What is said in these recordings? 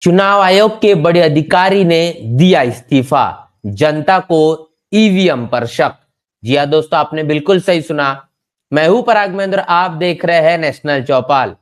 चुनाव आयोग के बड़े अधिकारी ने दिया इस्तीफा, जनता को ईवीएम पर शक। जी हाँ दोस्तों, आपने बिल्कुल सही सुना। मैं हूं पराग महेंद्र, आप देख रहे हैं नेशनल चौपाल।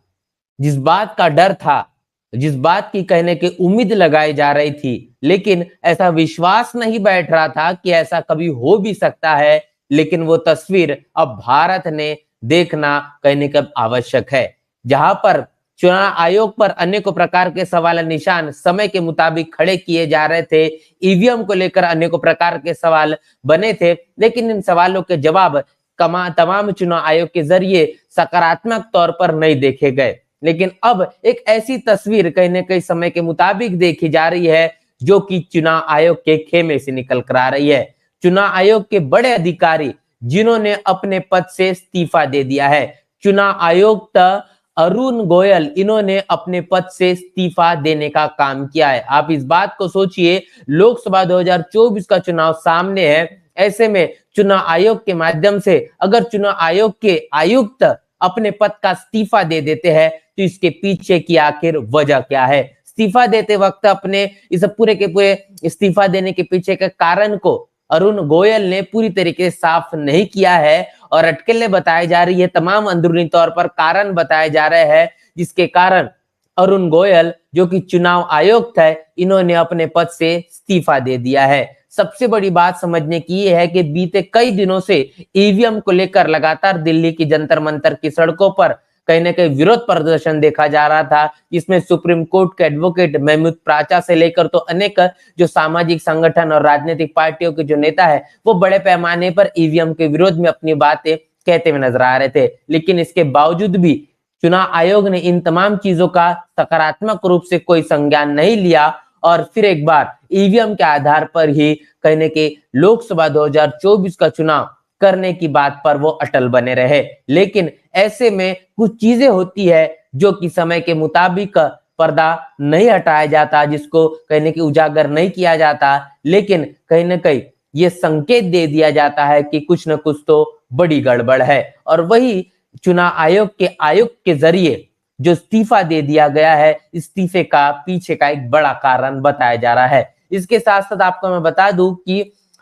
जिस बात का डर था, जिस बात की कहने की उम्मीद लगाई जा रही थी, लेकिन ऐसा विश्वास नहीं बैठ रहा था कि ऐसा कभी हो भी सकता है, लेकिन वो तस्वीर अब भारत ने देखना कहने का आवश्यक है। जहां पर चुनाव आयोग पर अनेकों प्रकार के सवाल निशान समय के मुताबिक खड़े किए जा रहे थे, ईवीएम को लेकर अनेकों प्रकार के सवाल बने थे, लेकिन इन सवालों के जवाब तमाम चुनाव आयोग के जरिए सकारात्मक तौर पर नहीं देखे गए। लेकिन अब एक ऐसी तस्वीर कहीं न कहीं समय के मुताबिक देखी जा रही है, जो कि चुनाव आयोग के खेमे से निकल कर आ रही है। चुनाव आयोग के बड़े अधिकारी जिन्होंने अपने पद से इस्तीफा दे दिया है। चुनाव आयुक्त अरुण गोयल, इन्होंने अपने पद से इस्तीफा देने का काम किया है। आप इस बात को सोचिए, लोकसभा 2024 का चुनाव सामने है। ऐसे में चुनाव आयोग के माध्यम से अगर चुनाव आयोग के आयुक्त अपने पद का इस्तीफा दे देते हैं, तो इसके पीछे की आखिर वजह क्या है? इस्तीफा देते वक्त अपने इस पूरे के पूरे इस्तीफा देने के पीछे के कारण को अरुण गोयल ने पूरी तरीके से साफ नहीं किया है और अटकलें बताई जा रही है, तमाम अंदरूनी तौर पर कारण बताए जा रहे हैं, जिसके कारण अरुण गोयल जो कि चुनाव आयुक्त है, इन्होंने अपने पद से इस्तीफा दे दिया है। सबसे बड़ी बात समझने की यह है कि बीते कई दिनों से ईवीएम को लेकर लगातार दिल्ली की जंतर मंतर की सड़कों पर कहीं न कहीं विरोध प्रदर्शन देखा जा रहा था, जिसमें सुप्रीम कोर्ट के एडवोकेट महमूद प्राचा से लेकर तो अनेक जो सामाजिक संगठन और राजनीतिक पार्टियों के जो नेता है, वो बड़े पैमाने पर ईवीएम के विरोध में अपनी बातें कहते हुए नजर आ रहे थे। लेकिन इसके बावजूद भी चुनाव आयोग ने इन तमाम चीजों का सकारात्मक रूप से कोई संज्ञान नहीं लिया और फिर एक बार ईवीएम के आधार पर ही कहने के लोकसभा 2024 का चुनाव करने की बात पर वो अटल बने रहे। लेकिन ऐसे में कुछ चीजें होती है जो कि समय के मुताबिक पर्दा नहीं हटाया जाता, जिसको कहने की उजागर नहीं किया जाता, लेकिन कहीं ना कहीं ये संकेत दे दिया जाता है कि कुछ न कुछ तो बड़ी गड़बड़ है। और वही चुनाव आयोग के आयुक्त के जरिए जो इस्तीफा दे दिया गया है, इस्तीफे का पीछे का एक बड़ा कारण बताया जा रहा है। इसके साथ साथ आपको मैं बता दूं कि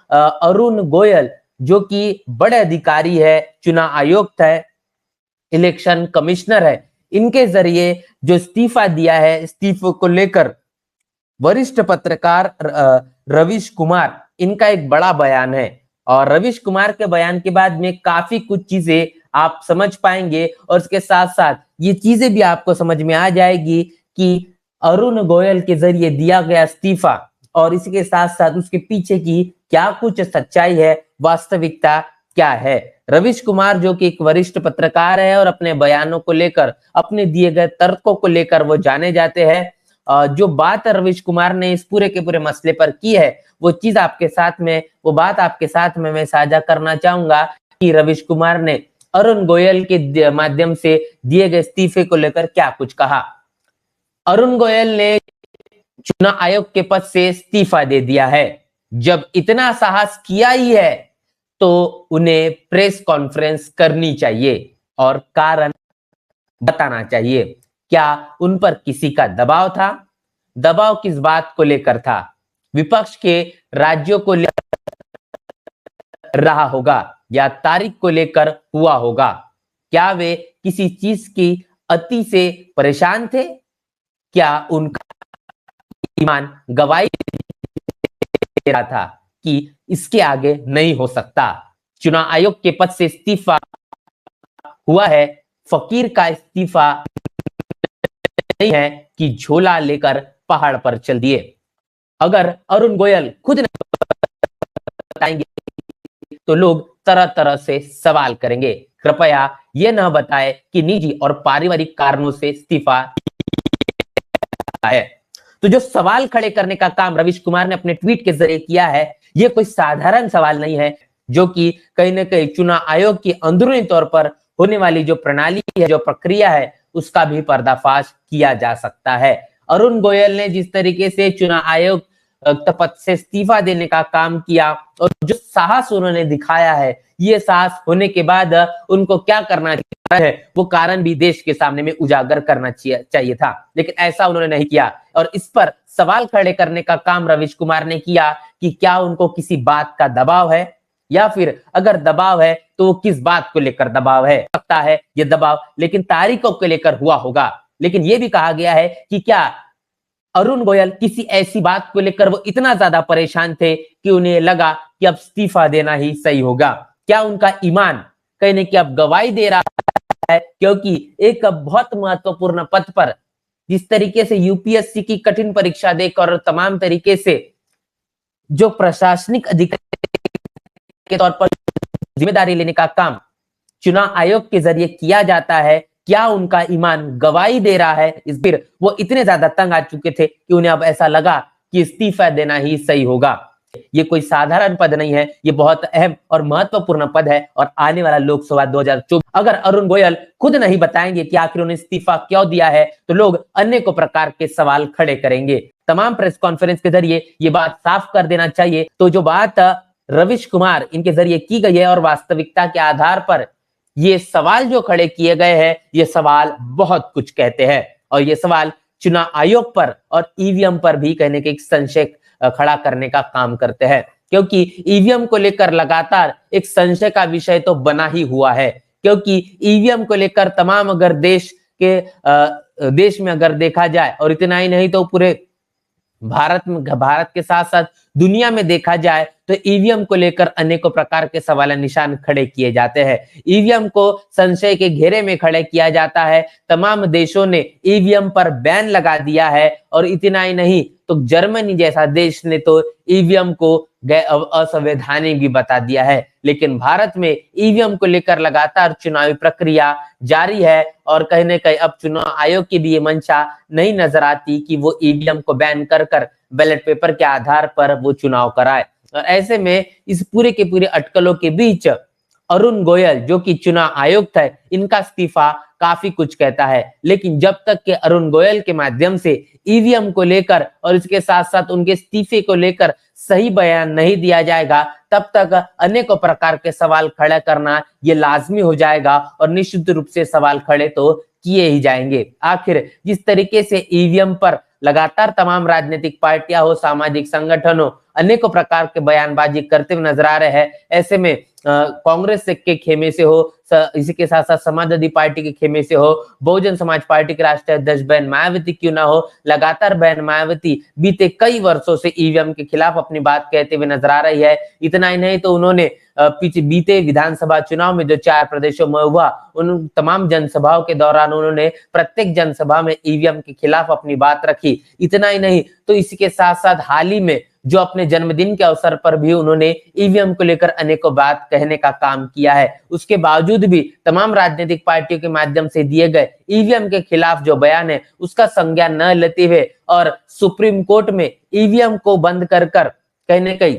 अरुण गोयल जो कि बड़े अधिकारी है, चुनाव आयुक्त है, इलेक्शन कमिश्नर है, इनके जरिए जो इस्तीफा दिया है, इस्तीफे को लेकर वरिष्ठ पत्रकार रवीश कुमार, इनका एक बड़ा बयान है और रवीश कुमार के बयान के बाद में काफी कुछ चीजें आप समझ पाएंगे और इसके साथ साथ ये चीजें भी आपको समझ में आ जाएगी कि अरुण गोयल के जरिए दिया गया इस्तीफा और इसके साथ साथ उसके पीछे की क्या कुछ सच्चाई है, वास्तविकता क्या है। रवीश कुमार जो कि एक वरिष्ठ पत्रकार है और अपने बयानों को लेकर, अपने दिए गए तर्कों को लेकर वो जाने जाते हैं। जो बात रवीश कुमार ने इस पूरे के पूरे मसले पर की है, वो बात आपके साथ में मैं साझा करना चाहूंगा कि रवीश कुमार ने अरुण गोयल के माध्यम से दिए गए इस्तीफे को लेकर क्या कुछ कहा। अरुण गोयल ने चुनाव आयोग के पद से इस्तीफा दे दिया है। जब इतना साहस किया ही है तो उन्हें प्रेस कॉन्फ्रेंस करनी चाहिए और कारण बताना चाहिए। क्या उन पर किसी का दबाव था? दबाव किस बात को लेकर था? विपक्ष के राज्यों को लेकर रहा होगा या तारीख को लेकर हुआ होगा? क्या वे किसी चीज की अति से परेशान थे? क्या उनका ईमान गवाही दे रहा था कि इसके आगे नहीं हो सकता? चुनाव आयोग के पद से इस्तीफा हुआ है, फकीर का इस्तीफा नहीं है कि झोला लेकर पहाड़ पर चल दिए। अगर अरुण गोयल खुद नहीं बताएंगे तो लोग तरह तरह से सवाल करेंगे। कृपया यह न बताएं कि निजी और पारिवारिक कारणों से इस्तीफा है। तो जो सवाल खड़े करने का काम रवीश कुमार ने अपने ट्वीट के जरिए किया है, यह कोई साधारण सवाल नहीं है, जो कि कहीं ना कहीं चुनाव आयोग की अंदरूनी तौर पर होने वाली जो प्रणाली है, जो प्रक्रिया है, उसका भी पर्दाफाश किया जा सकता है। अरुण गोयल ने जिस तरीके से चुनाव आयोग पद से इस्तीफा देने का काम किया और जो साहस उन्होंने दिखाया है, ये साहस होने के बाद उनको क्या करना चाहिए है वो कारण भी देश के सामने में उजागर करना चाहिए था, लेकिन ऐसा उन्होंने नहीं किया। और इस पर सवाल खड़े करने का काम रवीश कुमार ने किया कि क्या उनको किसी बात का दबाव है, या फिर अगर दबाव है तो वो किस बात को लेकर दबाव है। सकता है ये दबाव लेकिन तारीखों को लेकर हुआ होगा। लेकिन ये भी कहा गया है कि क्या अरुण गोयल किसी ऐसी बात को लेकर वो इतना ज्यादा परेशान थे कि उन्हें लगा कि अब इस्तीफा देना ही सही होगा। क्या उनका ईमान कहीं न कहीं अब गवाही दे रहा है, क्योंकि एक बहुत महत्वपूर्ण पद पर जिस तरीके से यूपीएससी की कठिन परीक्षा देकर तमाम तरीके से जो प्रशासनिक अधिकारी के तौर पर जिम्मेदारी लेने का काम चुनाव आयोग के जरिए किया जाता है, क्या उनका ईमान गवाही दे रहा है। इस बार वो इतने ज्यादा तंग आ चुके थे कि उन्हें अब ऐसा लगा कि इस्तीफा देना ही सही होगा। ये कोई साधारण पद नहीं है, ये बहुत अहम और महत्वपूर्ण पद है। और आने वाला लोकसभा 2024 अगर अरुण गोयल खुद नहीं बताएंगे कि आखिर उन्हें इस्तीफा क्यों दिया है, तो लोग अनेकों प्रकार के सवाल खड़े करेंगे। तमाम प्रेस कॉन्फ्रेंस के जरिए ये बात साफ कर देना चाहिए। तो जो बात रवीश कुमार इनके जरिए की गई है और वास्तविकता के आधार पर ये सवाल जो खड़े किए गए हैं, ये सवाल बहुत कुछ कहते हैं। और ये सवाल चुनाव आयोग पर और ईवीएम पर भी कहने के एक संशय खड़ा करने का काम करते हैं, क्योंकि ईवीएम को लेकर लगातार एक संशय का विषय तो बना ही हुआ है। क्योंकि ईवीएम को लेकर तमाम अगर देश में अगर देखा जाए, और इतना ही नहीं तो पूरे भारत के साथ साथ दुनिया में देखा जाए, तो ईवीएम को लेकर अनेकों प्रकार के सवाल निशान खड़े किए जाते हैं। ईवीएम को संशय के घेरे में खड़े किया जाता है। तमाम देशों ने ईवीएम पर बैन लगा दिया है। और इतना ही नहीं तो जर्मनी जैसा देश ने तो ईवीएम को असंवैधानिक भी बता दिया है। लेकिन भारत में ईवीएम को लेकर लगातार चुनावी प्रक्रिया जारी है। और कहीं न कहीं अब चुनाव आयोग की भी ये मंशा नहीं नजर आती कि वो ईवीएम को बैन कर बैलेट पेपर के आधार पर वो चुनाव कराए। और ऐसे में इस पूरे के पूरे अटकलों के बीच अरुण गोयल जो कि चुनाव आयुक्त है, इनका इस्तीफा काफी कुछ कहता है। लेकिन जब तक के अरुण गोयल के माध्यम से ईवीएम को लेकर और इसके साथ साथ उनके इस्तीफे को लेकर सही बयान नहीं दिया जाएगा, तब तक अनेकों प्रकार के सवाल खड़ा करना ये लाजमी हो जाएगा। और निश्चित रूप से सवाल खड़े तो किए ही जाएंगे। आखिर जिस तरीके से ईवीएम पर लगातार तमाम राजनीतिक पार्टियां हो, सामाजिक संगठन हो, अनेकों प्रकार के बयानबाजी करते हुए नजर आ रहे हैं। ऐसे में कांग्रेस के खेमे से हो, इसी के साथ साथ समाजवादी पार्टी के खेमे से हो, बहुजन समाज पार्टी के राष्ट्रीय अध्यक्ष बहन मायावती क्यों ना हो, लगातार बहन मायावती बीते कई वर्षों से ईवीएम के खिलाफ अपनी बात कहते हुए नजर आ रही है। इतना ही नहीं तो उन्होंने बीते विधानसभा चुनाव में जो 4 प्रदेशों में हुआ, उन तमाम जनसभाओं के दौरान उन्होंने प्रत्येक जनसभा में ईवीएम के खिलाफ अपनी बात रखी। इतना ही नहीं तो इसी के साथ साथ हाल ही में जो अपने जन्मदिन के अवसर पर भी उन्होंने ईवीएम को लेकर अनेकों बात कहने का काम किया है। उसके बावजूद भी तमाम राजनीतिक पार्टियों के माध्यम से दिए गए ईवीएम के खिलाफ जो बयान है, उसका संज्ञान न लेते हुए और सुप्रीम कोर्ट में ईवीएम को बंद कर कहीं न कहीं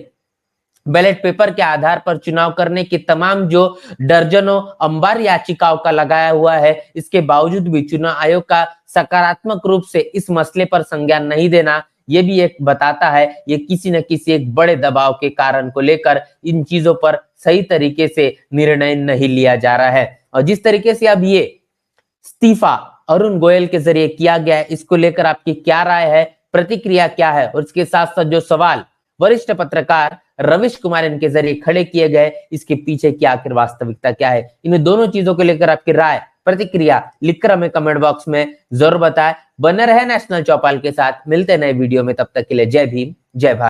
बैलेट पेपर के आधार पर चुनाव करने की तमाम जो दर्जनों अंबार याचिकाओं का लगाया हुआ है, इसके बावजूद भी चुनाव आयोग का सकारात्मक रूप से इस मसले पर संज्ञान नहीं देना, ये भी एक बताता है ये किसी न किसी एक बड़े दबाव के कारण को लेकर इन चीजों पर सही तरीके से निर्णय नहीं लिया जा रहा है। और जिस तरीके से अब ये इस्तीफा अरुण गोयल के जरिए किया गया है, इसको लेकर आपकी क्या राय है, प्रतिक्रिया क्या है? और इसके साथ साथ जो सवाल वरिष्ठ पत्रकार रवीश कुमार इनके जरिए खड़े किए गए, इसके पीछे की आखिर वास्तविकता क्या है? इन दोनों चीजों को लेकर आपकी राय, प्रतिक्रिया लिखकर हमें कमेंट बॉक्स में जरूर बताएं। बने रहे नेशनल चौपाल के साथ, मिलते नए वीडियो में, तब तक के लिए जय भीम, जय भारत।